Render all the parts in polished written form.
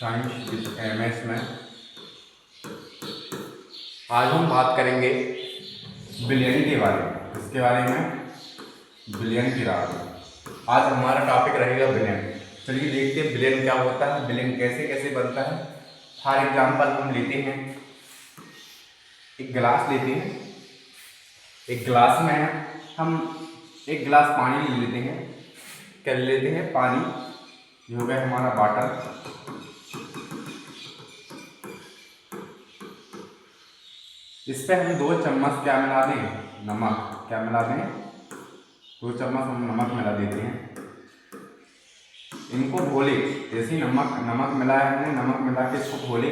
Science with MS में आज हम बात करेंगे विलयन के बारे में। इसके बारे में विलयन की राह। आज हमारा टॉपिक रहेगा विलयन। चलिए देखते हैं विलयन क्या होता है, विलयन कैसे कैसे बनता है। फॉर एग्जाम्पल हम लेते हैं एक गिलास लेते हैं, एक गिलास में हम एक गिलास पानी ले लेते हैं। क्या ले लेते हैं? पानी। ये हो गया हमारा वाटर। इस पे हम 2 चम्मच क्या मिला दें? नमक। क्या मिला दें? 2 चम्मच हम नमक मिला देते हैं। इनको घोले, जैसे नमक मिला है हमने, नमक मिला के इसको घोले,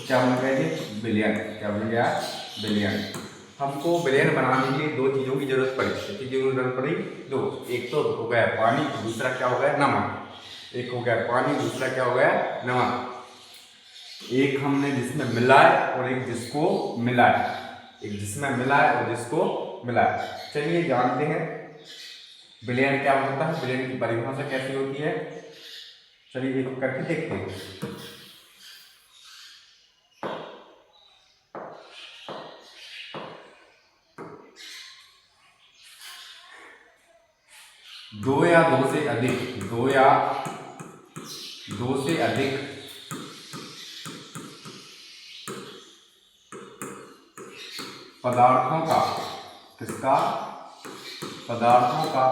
क्या बन गया ये? विलयन। क्या बन गया? विलयन। हमको विलयन बनाने के लिए 2 चीज़ों की जरूरत पड़ी। कितनी जरूरत पड़ी? 2। एक तो हो गया पानी, दूसरा क्या हो गया? नमक। एक हो गया पानी, दूसरा क्या हो गया? नमक। एक हमने जिसमें मिलाए और एक जिसको मिलाए, एक जिसमें मिलाए और जिसको मिलाए। चलिए जानते हैं विलयन क्या होता है, विलयन की परिभाषा कैसी होती है। चलिए एक करके देखते हैं। दो या दो से अधिक पदार्थों का, किसका? पदार्थों का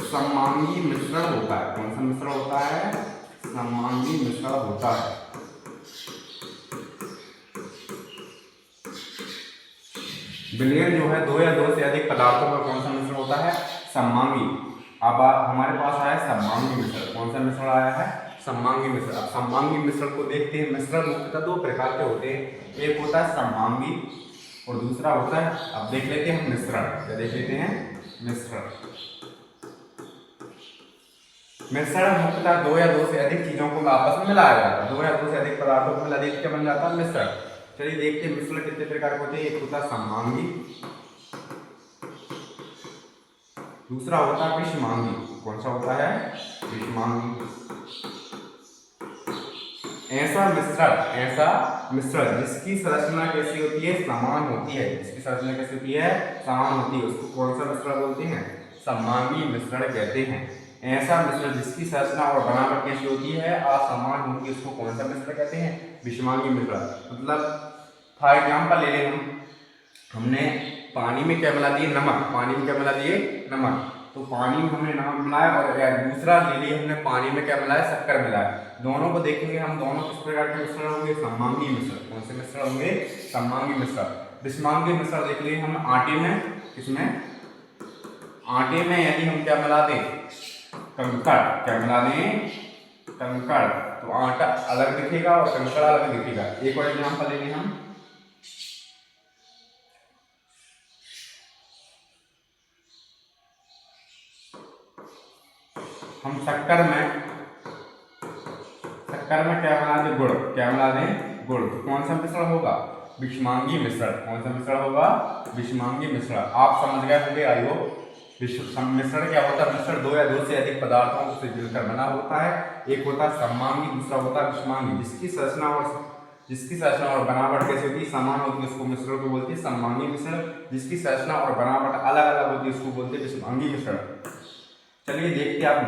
सममांगी मिश्रण होता है। कौन सा मिश्रण होता है? सममांगी मिश्रण होता है। विलयन जो है 2 या 2 से अधिक पदार्थों का कौन सा मिश्रण होता है? सममांगी। अब हमारे पास आया सममांगी मिश्रण। कौन सा मिश्रण आया है? सममांगी मिश्रण। अब सममांगी मिश्रण को देखते हैं। मिश्रण मुख्यतः 2 प्रकार के होते हैं। एक होता है सममांगी और दूसरा होता है, अब देख लेते हैं हम मिश्रण। क्या देख लेते हैं? मिश्रण। मिश्रण मुख्यतः 2 या 2 से अधिक चीजों को आपस में मिलाया जाता है। 2 या 2 से अधिक पदार्थों को मिला देकर क्या बन जाता है? मिश्रण। चलिए देखते हैं मिश्रण कितने प्रकार के होते हैं। एक होता है सममांगी, दूसरा होता है विषमांगी। कौन सा होता है? विषमांगी। ऐसा मिश्रण जिसकी संरचना कैसी होती है? समान होती है। जिसकी संरचना कैसी होती है? समान होती है, उसको कौन सा मिश्रण बोलते हैं? सममांगी मिश्रण कहते हैं। ऐसा मिश्रण जिसकी संरचना और बनावट कैसी होती है? असमान होती है, उसको कौन सा मिश्रण कहते हैं? विषमांगी मिश्रण। मतलब फॉर एग्जाम्पल ले लें हमने पानी में क्या मिला दिए? नमक। पानी में क्या मिला दिए? नमक। तो पानी में हमने नमक मिलाया और दूसरा ले लिए हमने पानी में क्या मिलाया? शक्कर मिलाया। दोनों को देखेंगे हम, दोनों किस प्रकार के मिश्रण होंगे? सममांगी मिश्रण। कौन से मिश्रण होंगे? सममांगी मिश्रण। विषमांगी मिश्रण देख लिए हम आटे में। किसमें? आटे में यदि हम क्या मिला दें? कंकड़। क्या मिला दें? कंकड़। तो आटा अलग दिखेगा और कंकड़ अलग दिखेगा। एक और एग्जाम्पल लेंगे हम शक्कर में क्या मिला दें? गुड़। क्या मिला दें? गुड़। तो कौन सा मिश्रण होगा? विषमांगी मिश्रण। कौन सा मिश्रण होगा? विषमांगी मिश्रण। आप समझ गए होंगे आई होप। मिश्रण क्या होता है? मिश्रण 2 या 2 से अधिक पदार्थों से मिलकर बना होता है। एक होता है सममांगी, दूसरा होता है विषमांगी। जिसकी संरचना और बनावट कैसी होती है? समान होती है, उसको मिश्रण को बोलते हैं सममांगी मिश्रण। जिसकी संरचना और बनावट अलग अलग होती है, उसको बोलते हैं विषमांगी मिश्रण। चलिए देखते हैं, आप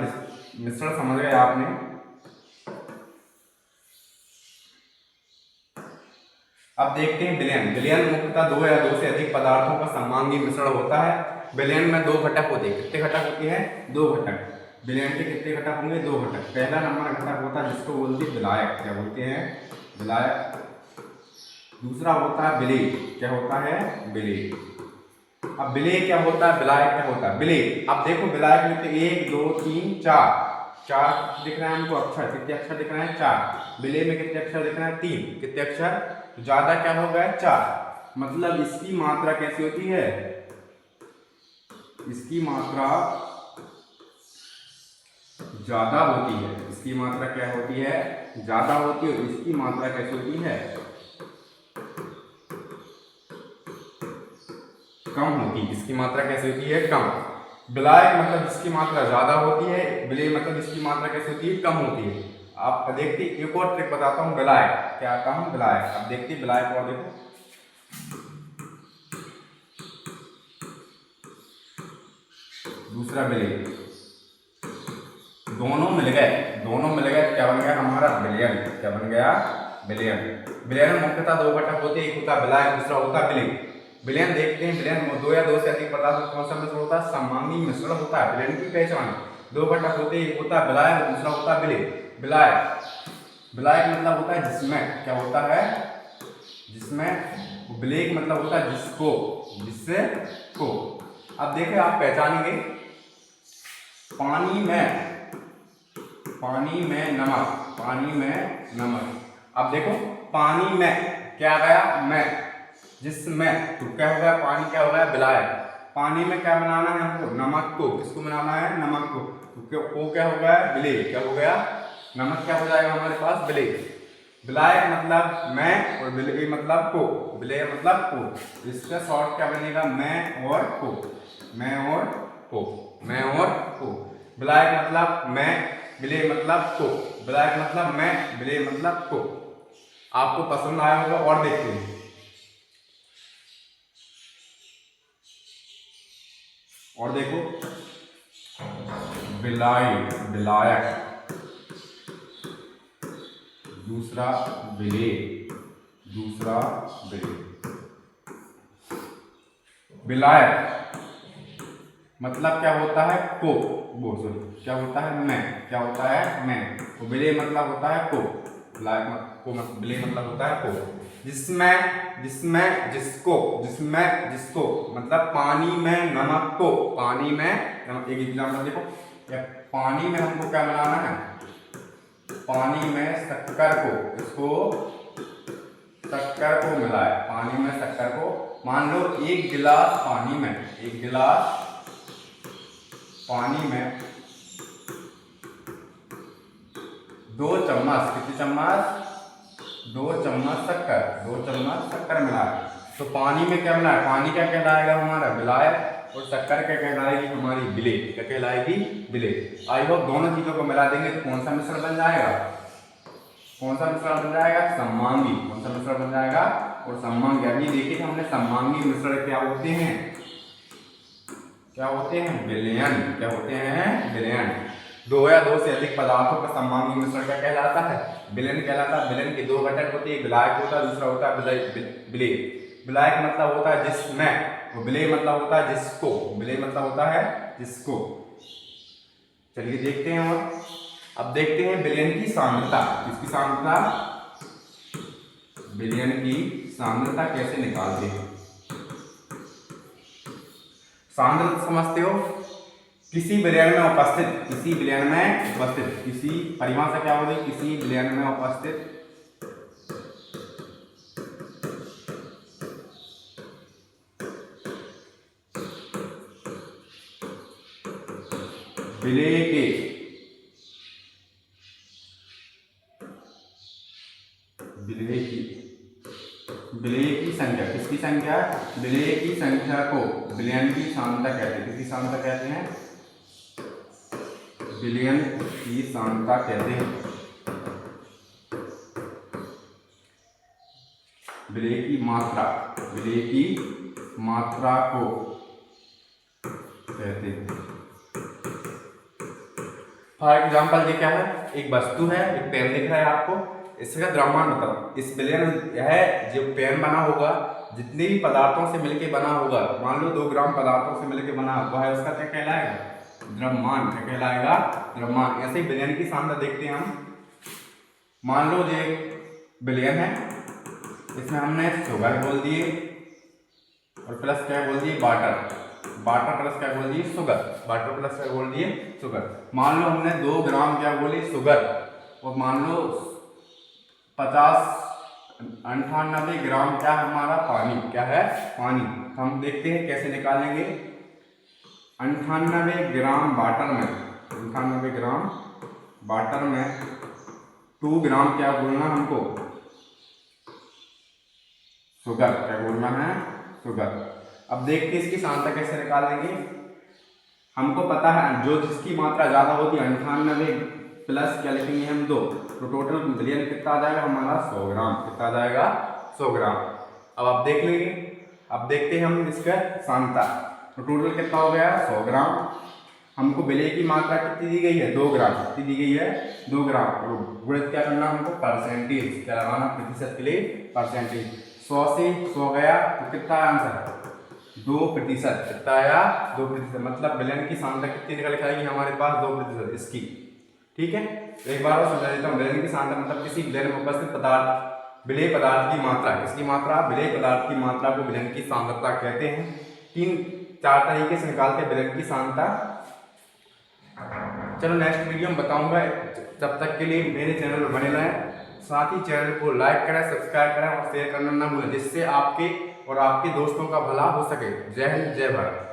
मिश्रण समझ गए आपने। अब देखते हैं विलयन। विलयन मुख्यतः 2 या 2 से अधिक पदार्थों का सममांगी मिश्रण होता है। विलयन में 2 घटक होते हैं। कितने घटक होते हैं? 2 घटक। विलयन के कितने घटक होंगे? 2 घटक। पहला नंबर घटक होता है जिसको बोलते हैं विलायक। क्या बोलते हैं? विलायक। दूसरा होता है विलेय। क्या होता है? विलेय। अब विलेय क्या होता है? विलायक क्या होता है? विलेय। अब देखो विलायक में तो 1 2 3 4 दिख रहे हैं हमको अक्षर। कितने अक्षर दिख रहे हैं? 4। विलेय में कितने अक्षर दिख रहे हैं? 3। कितने अक्षर? तो ज्यादा क्या हो गया? 4। मतलब इसकी मात्रा कैसी होती है? इसकी मात्रा ज्यादा होती है। इसकी मात्रा क्या होती है? ज्यादा होती है। इसकी मात्रा कैसी होती है? कम होती है। इसकी मात्रा कैसी होती है? कम। विलायक मतलब जिसकी मात्रा ज्यादा होती है, विलेय मतलब जिसकी मात्रा कैसी होती है? कम होती है। आप देखते एक और ट्रिक बताता हूँ, विलायक क्या आता हूँ, विलायक। अब देखते विलायक और देखो, दूसरा विलेय, दोनों मिल गए क्या बन गया हमारा विलयन। क्या बन गया विलयन। विलयन मुख्यतः दो घटक होते हैं, एक होता है विलायक, दूसरा होता है विलेय। विलयन देखते हैं, विलयन दो या दो से अधिक पदार्थ कौन सा मिश्रण होता है, सममांगी मिश्रण होता है। विलयन की पहचान, दो घटक होते हैं, एक होता है विलायक, दूसरा होता है विलेय। विलायक मतलब होता है जिसमें, क्या होता है जिसमें, विलेय मतलब होता है जिसको, जिससे को। अब देखिए आप पहचानेंगे, पानी में नमक। अब देखो पानी में क्या गया, मैं, जिसमें, तो क्या हो गया, पानी क्या हो गया विलायक। पानी में क्या बनाना है हमको, नमक को। किसको बनाना है, नमक को। तो वो क्या हो गया विलेय, क्या हो गया, नमक क्या हो जाएगा हमारे पास विलेय। विलायक मतलब मैं और विलेय मतलब को, विलेय मतलब को। इसका शॉर्ट क्या बनेगा, मैं और को, मैं और को, मैं और को। विलायक मतलब मैं, विलेय मतलब को, विलायक मतलब मैं, विलेय मतलब को। आपको पसंद आया होगा और देखते हैं। और देखो विलायक, दूसरा विलेय, विलायक मतलब क्या होता है को, वो सॉरी क्या होता है मैं, क्या होता है मैं। तो विलेय मतलब होता है को, विलायक को विलेय मतलब होता है को। जिसमें जिसको मतलब पानी में नमक को, पानी में नमक। एक एग्जाम्पल देखो, पानी में हमको क्या बनाना है, पानी में शक्कर को, इसको शक्कर को मिलाए, पानी में शक्कर को। मान लो एक गिलास पानी में, एक गिलास पानी में 2 चम्मच, कितने चम्मच, 2 चम्मच शक्कर मिलाए। तो पानी में क्या मिलाए, पानी क्या कहलाएगा हमारा विलायक, और शक्कर क्या कहलाएगी हमारी विलेय, क्या कहलाएगी विलेय। आई होप दोनों चीजों को मिला देंगे तो कौन सा मिश्रण बन जाएगा, कौन सा मिश्रण बन जाएगा, सममांगी। कौन सा मिश्रण बन जाएगा, और सममांगी। अभी देखिए हमने सममांगी मिश्रण क्या होते हैं, क्या होते हैं विलयन, क्या होते हैं विलयन। दो या दो से अधिक पदार्थों का सममांगी मिश्रण क्या कहलाता है, विलयन कहलाता है। विलयन के दो घटक होते हैं, विलायक होता है, दूसरा होता है विलेय। विलायक मतलब होता है जिसमें, और विलेय मतलब होता है जिसको, विलेय मतलब होता है जिसको। चलिए देखते हैं। और अब देखते हैं विलयन की सांद्रता, इसकी सांद्रता, विलयन की सांद्रता कैसे निकालते हैं। सांद्रता समझते हो, किसी विलयन में उपस्थित, किसी विलयन में उपस्थित, किसी परिभाषा क्या होगी, किसी विलयन में उपस्थित विलेय के विलेय की संख्या, किसकी संख्या, विलेय की संख्या को विलयन की सांद्रता कहते हैं। किसकी सांद्रता कहते हैं, विलयन की सांद्रता कहते हैं। विलेय की मात्रा, विलेय की मात्रा को कहते हैं। फॉर एग्जाम्पल ये क्या है, एक वस्तु है, एक पेन दिख रहा है आपको, इसका द्रव्यमान बताओ। इस विलयन यह जो पेन बना होगा, जितने भी पदार्थों से मिलकर बना होगा, मान लो 2 ग्राम पदार्थों से मिलकर बना हुआ है, उसका क्या कहलाएगा, द्रव्यमान। क्या कहलाएगा, द्रव्यमान। ऐसे ही विलयन की सांद्रता देखते हैं हम। मान लो ये विलयन है, इसमें हमने शुगर बोल दिए और प्लस क्या बोल दिए, वाटर, वाटर प्लस क्या बोल दिए, शुगर, वाटर प्लस क्या बोल दिए, शुगर। मान लो हमने 2 ग्राम क्या बोली, शुगर, और मान लो 98 ग्राम क्या हमारा पानी, क्या है पानी। हम देखते हैं कैसे निकालेंगे। 98 ग्राम वाटर में, 98 ग्राम वाटर में 2 ग्राम क्या बोलना हमको, शुगर, क्या बोलना है, शुगर। अब देखते हैं इसकी सांद्रता कैसे निकालेंगे। हमको पता है जो जिसकी मात्रा ज्यादा होती है 98 प्लस क्या लिखेंगे हम 2, तो टोटल विलयन कितना आ जाएगा हमारा 100 ग्राम। कितना आ जाएगा 100 ग्राम। अब आप देख लेंगे, अब देखते हैं हम इसका सांद्रता। तो टोटल कितना हो गया 100 ग्राम। हमको विलय की मात्रा कितनी दी गई है 2 ग्राम। कितनी दी गई है 2 ग्राम। और गुणित क्या करना हमको परसेंटेज, क्या लगाना प्रतिशत के लिए परसेंटेज। 100 से 100 गया तो कितना आंसर 2%। कितना आया 2%। मतलब विलयन की सांद्रता कितनी निकल के आएगी हमारे पास 2% इसकी। ठीक है, तो एक बार और समझा देता हूँ। विलयन की सांद्रता मतलब किसी विलयन में उपस्थित पदार्थ, विलेय पदार्थ की मात्रा, किसकी मात्रा, विलेय पदार्थ की मात्रा को विलयन की सांद्रता कहते हैं। 3-4 तरीके से निकालते हैं विलयन की सांद्रता। चलो नेक्स्ट वीडियो में बताऊंगा। तब तक के लिए मेरे चैनल पर बने रहें, साथ ही चैनल को लाइक करें, सब्सक्राइब करें और शेयर करना ना भूलें, जिससे आपके और आपके दोस्तों का भला हो सके। जय हिंद, जय भारत।